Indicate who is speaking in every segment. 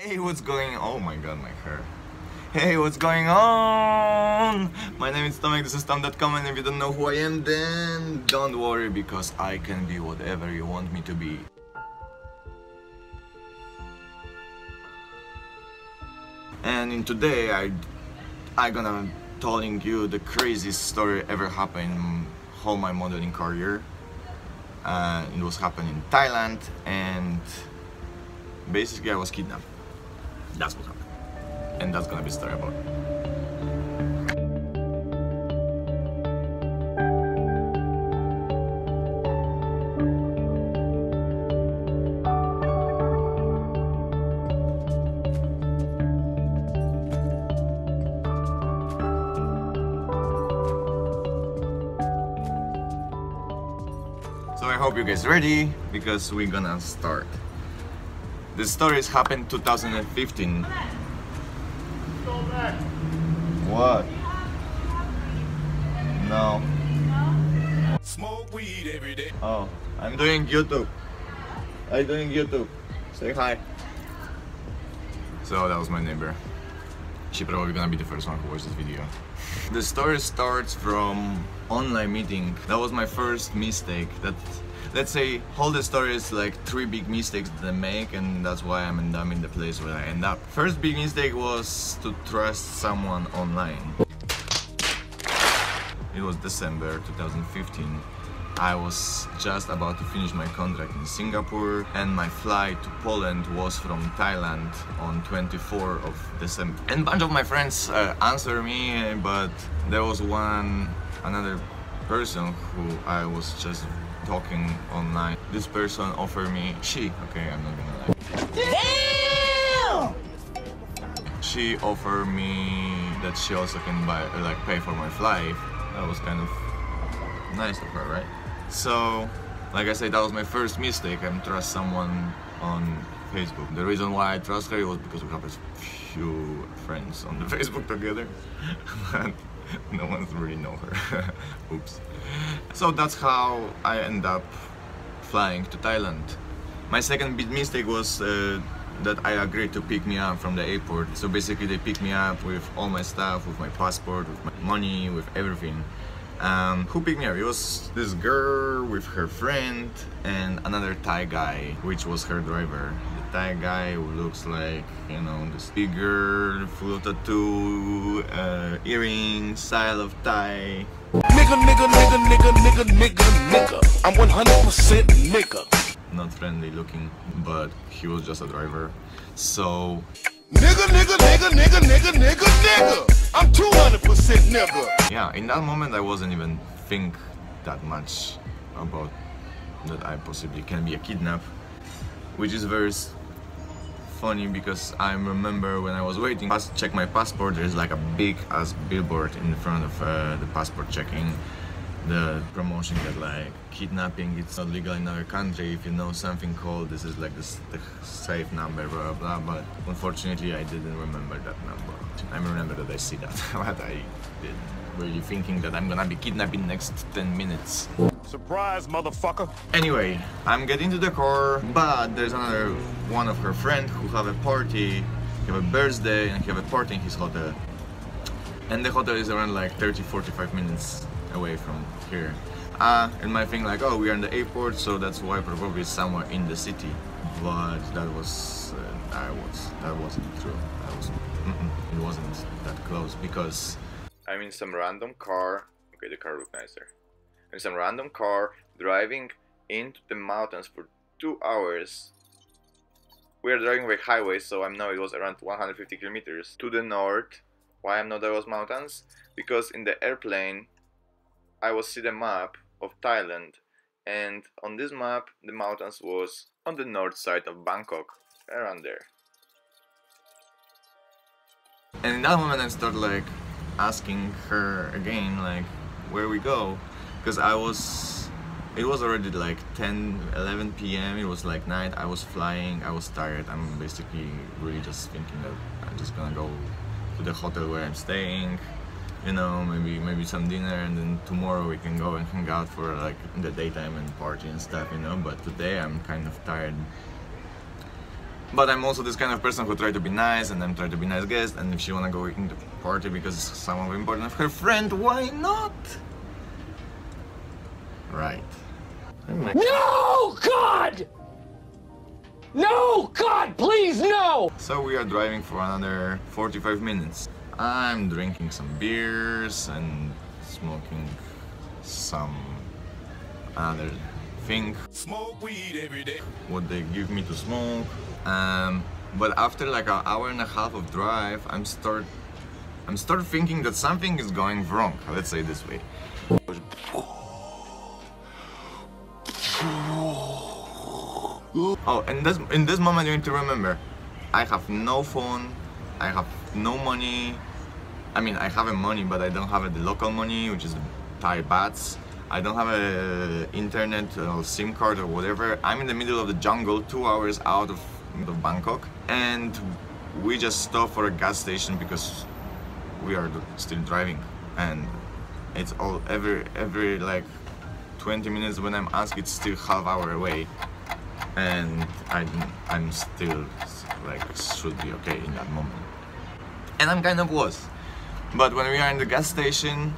Speaker 1: Hey, what's going on? Oh my god, my hair. Hey, what's going on? My name is Tomek, this is Tom.com, and if you don't know who I am, then don't worry, because I can be whatever you want me to be. And in today, I gonna telling you the craziest story ever happened in all my modeling career. It was happening in Thailand, and basically I was kidnapped. That's what happened. And that's gonna be the story about it. So I hope you guys ready, because we're gonna start. This story has happened 2015. What? No.
Speaker 2: Smoke weed every day.
Speaker 1: Oh, I'm doing YouTube. I'm doing YouTube. Say hi. So that was my neighbor. She probably gonna be the first one who watched this video. The story starts from online meeting. That was my first mistake. Let's say all the story is like 3 big mistakes that I make, and that's why I'm in the place where I end up. First big mistake was to trust someone online. It was December 2015. I was just about to finish my contract in Singapore, and my flight to Poland was from Thailand on 24th of December. And a bunch of my friends answered me, but there was another person who I was just talking online. This person offered me, okay, I'm not gonna lie. Damn! She offered me that she also can pay for my flight. That was kind of nice of her, right? So, like I said, that was my first mistake. I trust someone on Facebook. The reason why I trust her was because we have a few friends on the Facebook together. But no one really know her. Oops. So that's how I end up flying to Thailand. My second big mistake was that I agreed to pick me up from the airport. So basically they picked me up with all my stuff, with my passport, with my money, with everything. Who picked me up? It was this girl with her friend and another Thai guy, which was her driver. The Thai guy who looks like, you know, this figure, full of tattoo, earrings, style of Thai.
Speaker 2: Nigga. I'm 100% nigga.
Speaker 1: Not friendly looking, but he was just a driver. So
Speaker 2: Nigga. I'm 200% nigga.
Speaker 1: yeah, in that moment I wasn't even think that much about that I possibly can be a kidnap, which is very funny, because I remember when I was waiting to check my passport, there's like a big ass billboard in front of the passport checking. The promotion that like kidnapping, it's not legal in our country. If you know something called, this is like the safe number, blah blah blah. But unfortunately I didn't remember that number. I remember that I see that, but I didn't really thinking that I'm gonna be kidnapped in the next 10 minutes.
Speaker 2: Surprise, motherfucker.
Speaker 1: Anyway, I'm getting to the car, but there's another one of her friends who have a party, have a birthday, and have a party in his hotel. And the hotel is around like 30-45 minutes away from here. And my thing like, oh, we are in the airport, so that's why probably somewhere in the city. But that wasn't true. It wasn't that close, because I'm in some random car. Okay, the car looks nicer. In some random car driving into the mountains for 2 hours. We are driving by highway, so I know it was around 150 kilometers to the north. Why I know there was mountains? Because in the airplane I was see the map of Thailand, and on this map the mountains was on the north side of Bangkok, around there. And in that moment I started like asking her again, like, where we go, because it was already like 10-11 p.m. It was like night. I was flying, I was tired. I'm basically really just thinking that I'm just gonna go to the hotel where I'm staying, you know, maybe some dinner, and then tomorrow we can go and hang out for like in the daytime and party and stuff, you know. But today I'm kind of tired. But I'm also this kind of person who try to be nice, and I'm trying to be nice guest, and if she wanna go in the party because it's someone important of her friend, why not? Right.
Speaker 3: No, God! No, God, please, no!
Speaker 1: So we are driving for another 45 minutes. I'm drinking some beers and smoking some other thing.
Speaker 2: Smoke weed every day.
Speaker 1: What they give me to smoke. But after like an hour and a half of drive, I'm start thinking that something is going wrong. Let's say it this way. Oh, and in this moment you need to remember, I have no phone, I have no money. I mean, I have money, but I don't have the local money, which is the Thai bahts. I don't have a internet or SIM card or whatever. I'm in the middle of the jungle, 2 hours out of Bangkok, and we just stopped for a gas station because we are still driving, and it's all every like 20 minutes when I'm asked, it's still half hour away, and I'm still like should be okay in that moment, and I'm kind of was. But when we are in the gas station,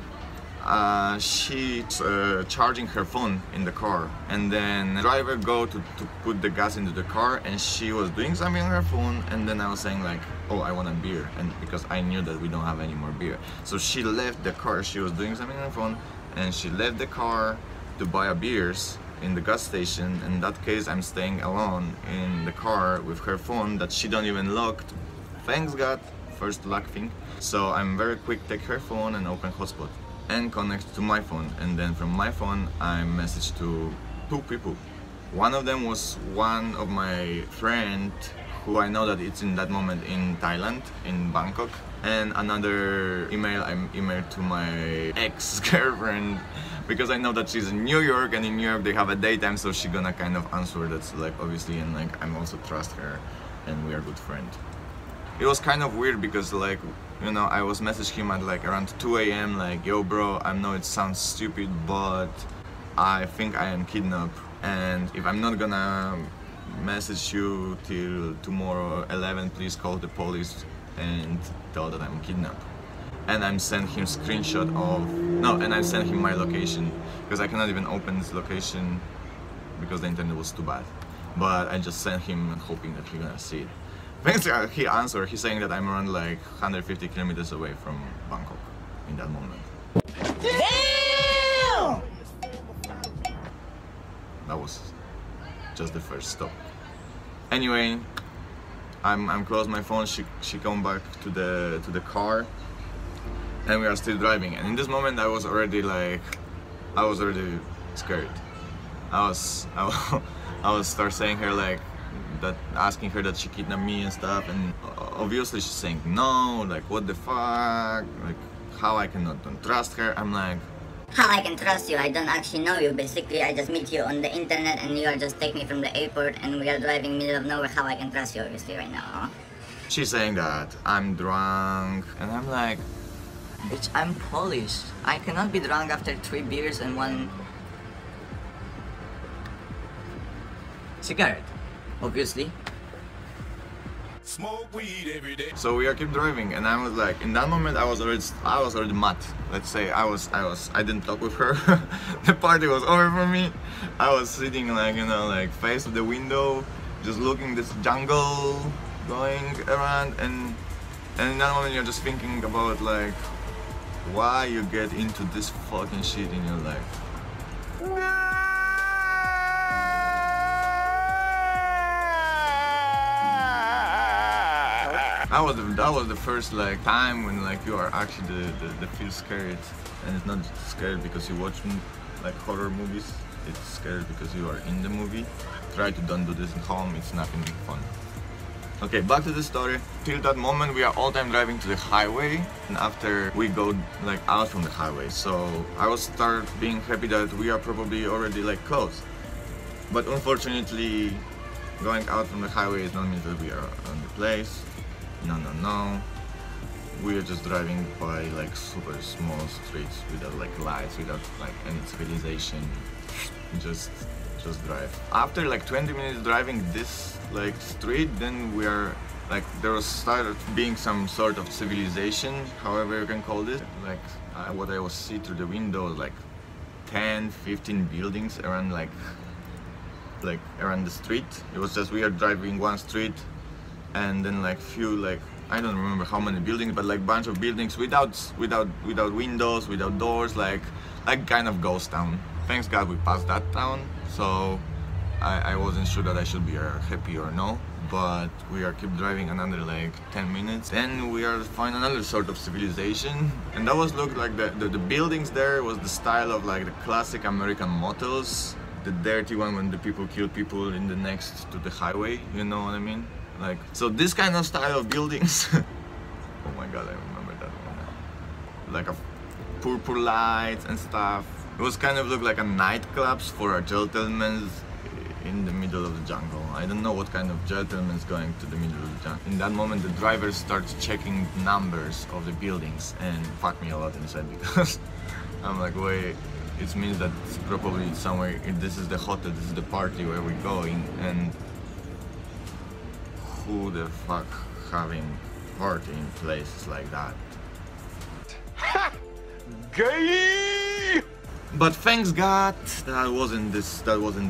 Speaker 1: she's charging her phone in the car, and then the driver go to put the gas into the car, and she was doing something on her phone, and then I was saying like, oh, I want a beer, and because I knew that we don't have any more beer, so she left the car. She was doing something on her phone, and she left the car to buy a beers in the gas station. In that case, I'm staying alone in the car with her phone that she don't even lock. Thanks God, first luck thing. So I'm very quick, take her phone and open hotspot and connect to my phone, and then from my phone I messaged to 2 people. One of them was one of my friend who I know that it's in that moment in Thailand, in Bangkok, and another email I emailed to my ex-girlfriend because I know that she's in New York, and in New York they have a daytime, so she gonna kind of answer. That's like obviously, and like I'm also trust her, and we are good friends. It was kind of weird because like, you know, I was messaging him at like around 2 AM like, yo bro, I know it sounds stupid, but I think I am kidnapped, and if I'm not gonna message you till tomorrow 11, please call the police and tell that I'm kidnapped. And I'm sent him screenshot of, no, and I sent him my location, because I cannot even open this location because the internet was too bad. But I just sent him hoping that he's gonna see it. Eventually he answered, he's saying that I'm around like 150 kilometers away from Bangkok in that moment.
Speaker 3: Damn!
Speaker 1: That was just the first stop. Anyway, I'm close my phone, she come back to the car, and we are still driving, and in this moment I was already scared. I was start saying her like that, asking her that she kidnapped me and stuff, and obviously she's saying no, like what the fuck, like how I cannot don't trust her. I'm like,
Speaker 4: how I can trust you? I don't actually know you. Basically, I just meet you on the internet, and you are just taking me from the airport, and we are driving middle of nowhere. How I can trust you, obviously, right now?
Speaker 1: she's saying that I'm drunk, and I'm like,
Speaker 5: Bitch, I'm Polish. I cannot be drunk after 3 beers and 1 cigarette, obviously.
Speaker 2: Smoke weed every day.
Speaker 1: so we are keep driving, and I was like, in that moment I was already mad. Let's say I didn't talk with her. The party was over for me. I was sitting like, you know, like face of the window, just looking this jungle going around, and in that moment you're just thinking about like why you get into this fucking shit in your life. That was the first like time when like you are actually the feel scared, and it's not scared because you watch like horror movies. It's scared because you are in the movie. Try to don't do this at home. It's nothing fun. Okay, back to the story. Till that moment we are all time driving to the highway, and after we go like out from the highway, so I was start being happy that we are probably already like close. But unfortunately, going out from the highway is not mean that we are on the place. No. We are just driving by like super small streets without like lights, without like any civilization. Just just drive. After like 20 minutes driving this like street, then we are like, there was started being some sort of civilization, however you can call it. Like what I was see through the window, like 10-15 buildings around like around the street. It was just we are driving one street, and then like few, like I don't remember how many buildings, but like bunch of buildings without windows, without doors, like kind of ghost town. Thanks God we passed that town, so I wasn't sure that I should be happy or no. But we are keep driving another like 10 minutes, then we are find another sort of civilization, and that was look like the buildings there was the style of like the classic American motels, the dirty one when the people kill people in the next to the highway, you know what I mean? Like, so this kind of style of buildings. Oh my God, I remember that one. Like a purple lights and stuff. It was kind of look like a nightclubs for a gentleman in the middle of the jungle. I don't know what kind of gentleman's going to the middle of the jungle. In that moment, the driver starts checking numbers of the buildings and fucked me a lot inside, because I'm like, wait, it means that it's probably somewhere, this is the hotel, this is the party where we're going, and who the fuck having party in places like that?
Speaker 3: Ha! Gay!
Speaker 1: But thanks God that wasn't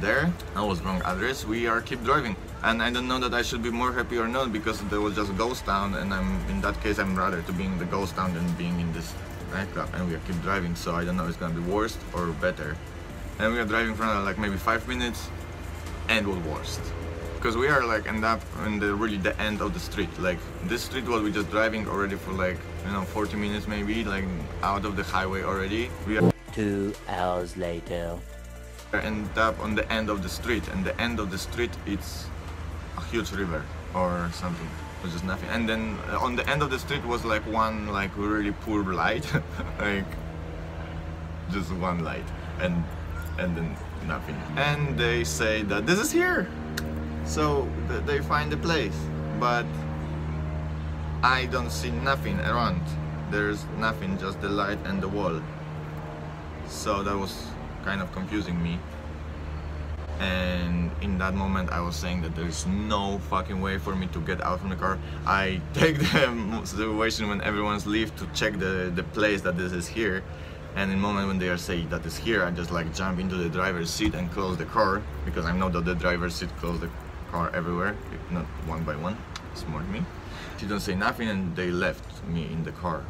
Speaker 1: there. That was wrong address. We are keep driving, and I don't know that I should be more happy or not, because there was just a ghost town, and in that case I'm rather to being the ghost town than being in this nightclub, and we are keep driving. So I don't know if it's gonna be worse or better. And we are driving for like maybe 5 minutes, and it was worst, because we are like end up in the end of the street. Like this street was we just driving already for like 40 minutes maybe, like out of the highway already. We are
Speaker 6: 2 hours later.
Speaker 1: end up on the end of the street, and the end of the street it's a huge river or something. It was just nothing. And then on the end of the street was like one like really poor light, like just one light, and then nothing. And they say that this is here, so they find the place, but I don't see nothing around. There's nothing, just the light and the wall. So that was kind of confusing me. And in that moment I was saying that there's no fucking way for me to get out from the car. I take the situation when everyone's leave to check the place that this is here, and in the moment when they are saying that it's here, I just like jump into the driver's seat and close the car, because I know that the driver's seat close the car everywhere, not one by one. Smart me. She don't say nothing, and they left me in the car.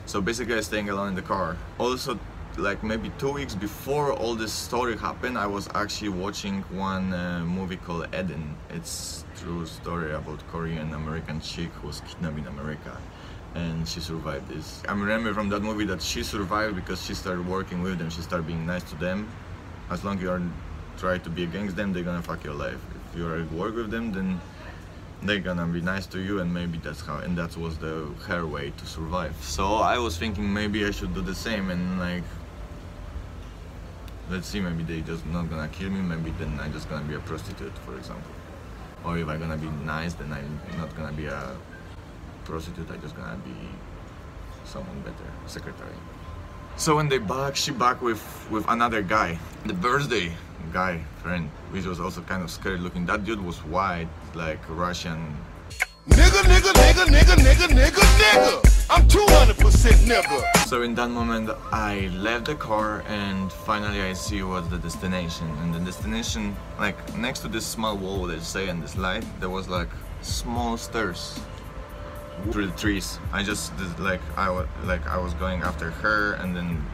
Speaker 1: So basically I'm staying alone in the car. Also, like maybe 2 weeks before all this story happened, I was actually watching one movie called Eden. It's a true story about Korean American chick who was kidnapped in America, and she survived this. I remember from that movie that she survived because she started working with them, she started being nice to them. As long as you are trying to be against them, they're gonna fuck your life. If you are at work with them, then they're gonna be nice to you, and maybe that's how, and that was her way to survive. So I was thinking maybe I should do the same, and like, let's see, maybe they just not gonna kill me, maybe then I'm just gonna be a prostitute, for example. Or if I'm gonna be nice, then I'm not gonna be a prostitute, I'm just gonna be someone better, secretary. So when she back with another guy, the birthday guy friend, which was also kind of scary looking. That dude was white, like Russian.
Speaker 2: Nigga, nigga, nigga, nigga, nigga, nigga, nigga. I'm 200% nigga.
Speaker 1: So in that moment I left the car, and finally I see what's the destination. And the destination, like next to this small wall they say and this light, there was like small stairs through the trees. I just I was going after her, and then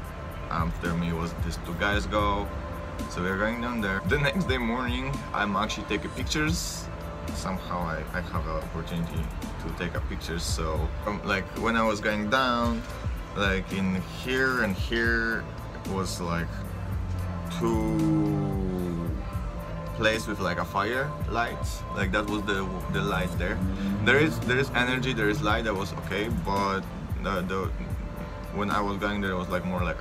Speaker 1: after me was these two guys go. So we're going down there. The next day morning I'm actually taking pictures. Somehow I have an opportunity to take a picture. So like when I was going down, like in here and here was like two places with like a fire lights, like that was the light there. There is energy, there is light, that was okay, but when I was going there it was like more like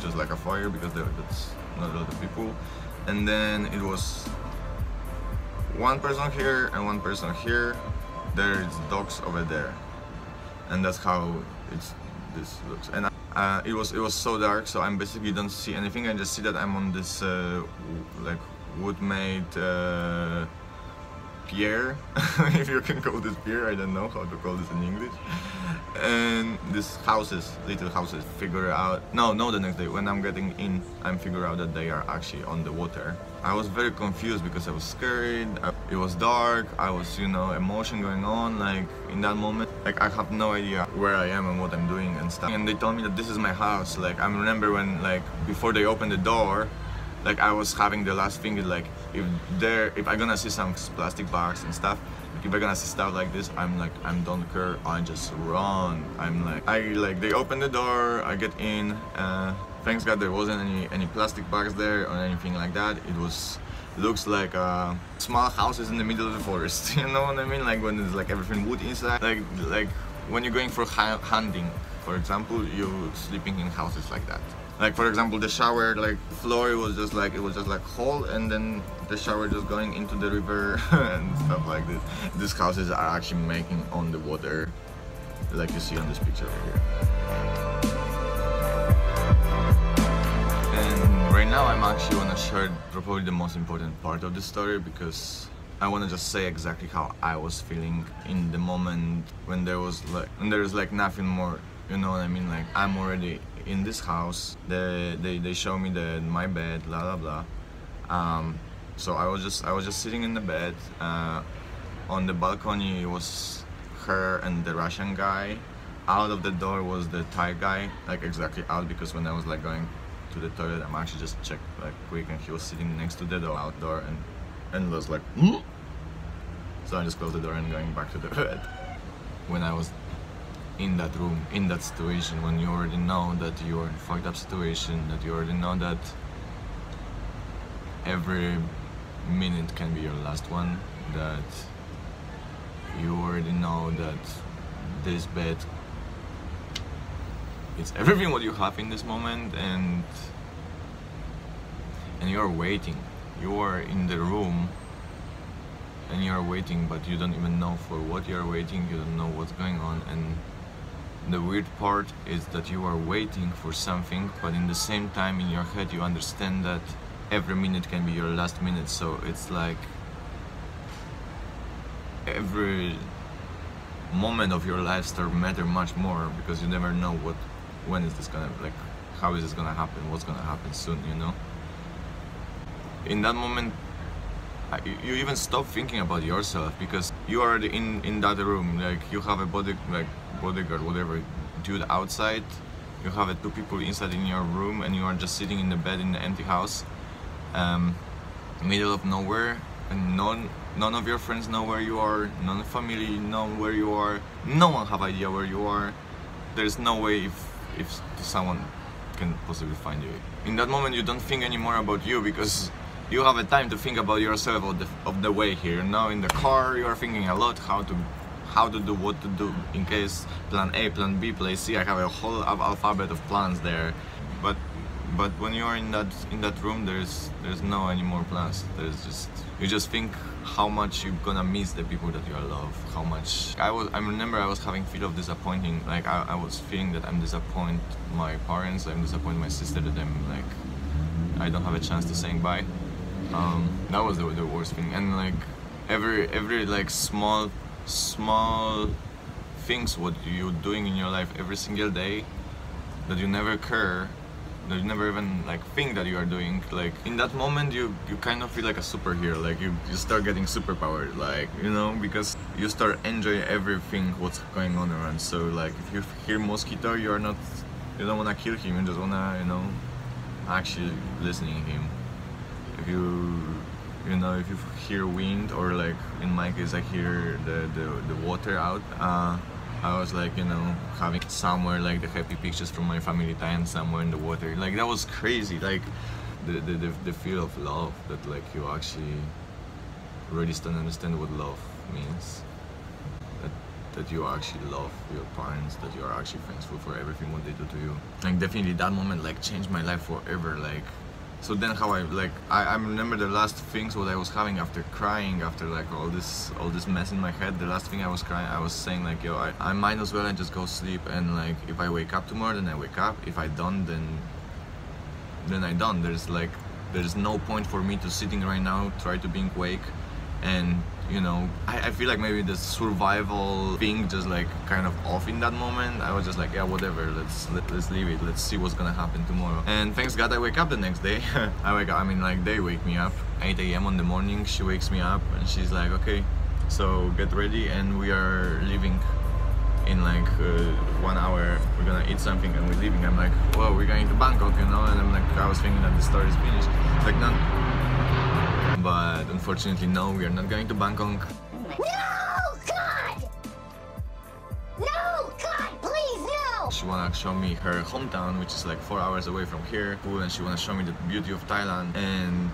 Speaker 1: just like a fire, because that's not a lot of people. And then it was one person here and one person here. There is dogs over there, and that's how this looks. And it was so dark, so I basically don't see anything. I just see that I'm on this like wood made pier, if you can call this pier, I don't know how to call this in English. And these houses, little houses, figure out, no, the next day when I'm getting in, I'm figure out that they are actually on the water. I was very confused because I was scared, it was dark, I was, you know, emotion going on, like in that moment, like I have no idea where I am and what I'm doing and stuff. And they told me that this is my house. Like I remember when, like, before they opened the door, like I was having the last thing, like if I'm gonna see some plastic bags and stuff, like if I'm gonna see stuff like this, I'm like, I don't care, I just run. I'm like, they open the door, I get in, thanks God there wasn't any plastic bags there or anything like that. It looks like small houses in the middle of the forest, you know what I mean? Like when it's like everything wood inside, like when you're going for hunting, for example, you're sleeping in houses like that. Like for example, the shower, like floor was just like, it was just like hole, and then the shower just going into the river and stuff like this. These houses are actually making on the water, like you see on this picture right here. And right now I'm actually wanna share probably the most important part of the story, because I wanna just say exactly how I was feeling in the moment when there's like nothing more, you know what I mean? Like I'm already in this house, they show me my bed, blah blah blah. So I was just sitting in the bed. On the balcony was her and the Russian guy. Out of the door was the Thai guy, like exactly out, because when I was like going to the toilet, I'm actually just checked like quick, and he was sitting next to the door outdoor, and was like, mm? So I just closed the door and going back to the bed. When I was in that room, in that situation, when you already know that you're in a fucked up situation, that you already know that every minute can be your last one, that you already know that this bed, it's everything what you have in this moment, and you're waiting. You are in the room and you're waiting, but you don't even know for what you're waiting, you don't know what's going on. And the weird part is that you are waiting for something, but in the same time in your head you understand that every minute can be your last minute. So it's like every moment of your life start matter much more, because you never know when is this gonna, like, how is this gonna happen, what's gonna happen soon, you know? In that moment you even stop thinking about yourself, because you are already in that room. Like you have a bodyguard, whatever, dude outside, you have two people inside in your room, and you are just sitting in the bed in the empty house, middle of nowhere, and none of your friends know where you are, none of family know where you are, no one have idea where you are. There's no way if someone can possibly find you. In that moment you don't think anymore about you, because you have a time to think about yourself of the way here. Now in the car you are thinking a lot how to do, what to do in case plan A, plan B, plan C. I have a whole alphabet of plans there, but when you are in that room, there's no any more plans. You just think how much you're gonna miss the people that you love, how much. I remember I was having feel of disappointing, like I was feeling that I'm disappoint my parents, I'm disappoint my sister, that I'm like, I don't have a chance to say bye. That was the worst thing. And like every like small things what you're doing in your life every single day that you never care, that you never even like think that you are doing, like in that moment you kind of feel like a superhero, like you start getting superpowered, like, you know, because you start enjoying everything what's going on around. So like if you hear mosquito, you don't want to kill him, you just want to, you know, actually listening to him. If if you hear wind, or like in my case I hear the water out, I was like, you know, having somewhere like the happy pictures from my family time somewhere in the water. Like that was crazy, like the feel of love, that like you actually really don't understand what love means, that you actually love your parents, that you are actually thankful for everything what they do to you. Like definitely that moment like changed my life forever. Like, so then how I remember the last things what I was having after crying, after like all this mess in my head. The last thing I was crying, I was saying like, yo, I might as well just go sleep, and like if I wake up tomorrow, then I wake up. If I don't, then I don't. There's there's no point for me to sitting right now, try to being awake, and you know, I feel like maybe the survival thing just like kind of off in that moment. I was just like, yeah, whatever, let's leave it, let's see what's gonna happen tomorrow. And thanks God I wake up the next day. I mean like they wake me up 8 AM on the morning. She wakes me up and she's like, okay, so get ready and we are leaving in like 1 hour. We're gonna eat something and we're leaving. I'm like, whoa, we're going to Bangkok, you know? And I'm like, I was thinking that the story is finished. Like, no. But unfortunately, no, we are not going to Bangkok.
Speaker 7: No, God! No, God, please, no!
Speaker 1: She wanna show me her hometown, which is like 4 hours away from here, and she wanna show me the beauty of Thailand. And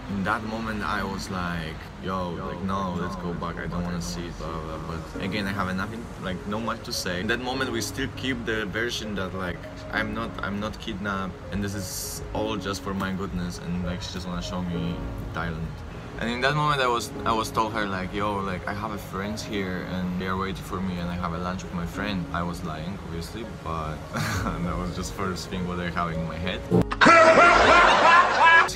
Speaker 1: in that moment, I was like, yo, like, no, let's go back. I don't wanna see it, blah, blah, blah. But again, I have nothing, like, no much to say. In that moment, we still keep the version that like, I'm not kidnapped, and this is all just for my goodness, and like, she just wanna show me Thailand. And in that moment, I was told her like, yo, like, I have a friends here and they are waiting for me and I have a lunch with my friend. I was lying, obviously, but that was just first thing what I have in my head.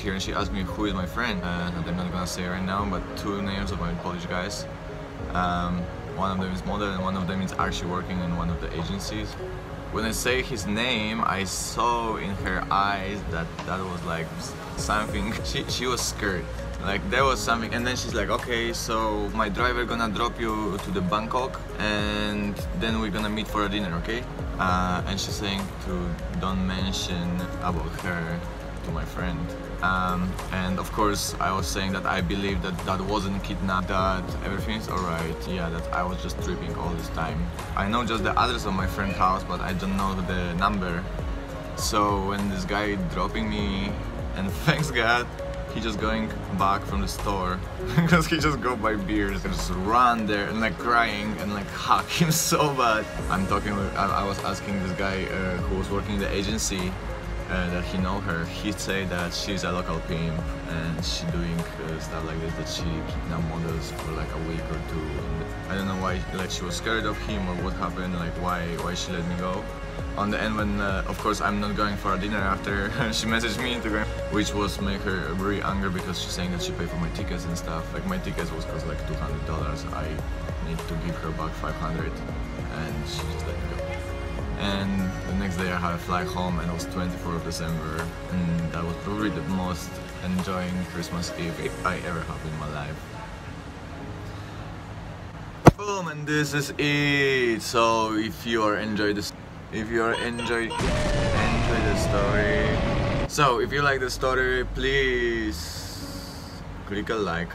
Speaker 1: Here and she asked me who is my friend, and I'm not gonna say right now, but two names of my Polish guys. One of them is model and one of them is actually working in one of the agencies. When I say his name, I saw in her eyes that was like something. She was scared. Like there was something, and then she's like, okay, so my driver gonna drop you to the Bangkok and then we're gonna meet for a dinner, okay? And she's saying to don't mention about her to my friend. And of course I was saying that I believe that wasn't kidnapped, that everything is alright, yeah, that I was just tripping all this time. I know just the address of my friend's house, but I don't know the number. So when this guy dropping me, and thanks God, he just going back from the store because he just go buy beers and just run there and like crying and like hug him so bad. I'm talking with, I was asking this guy who was working in the agency that he know her. He said that she's a local pimp and she doing stuff like this, that she kidnap models for like a week or two. And I don't know why, like she was scared of him or what happened, like why she let me go. On the end, when of course I'm not going for a dinner after, she messaged me to go, which was make her very angry because she's saying that she paid for my tickets and stuff. Like my tickets was cost like $200. I need to give her back $500, and she just let me go. And the next day I had a flight home, and it was 24th of December, and that was probably the most enjoying Christmas Eve I ever have in my life. Boom, and this is it. So if you are enjoying this. If you enjoy the story, so if you like the story, please click a like,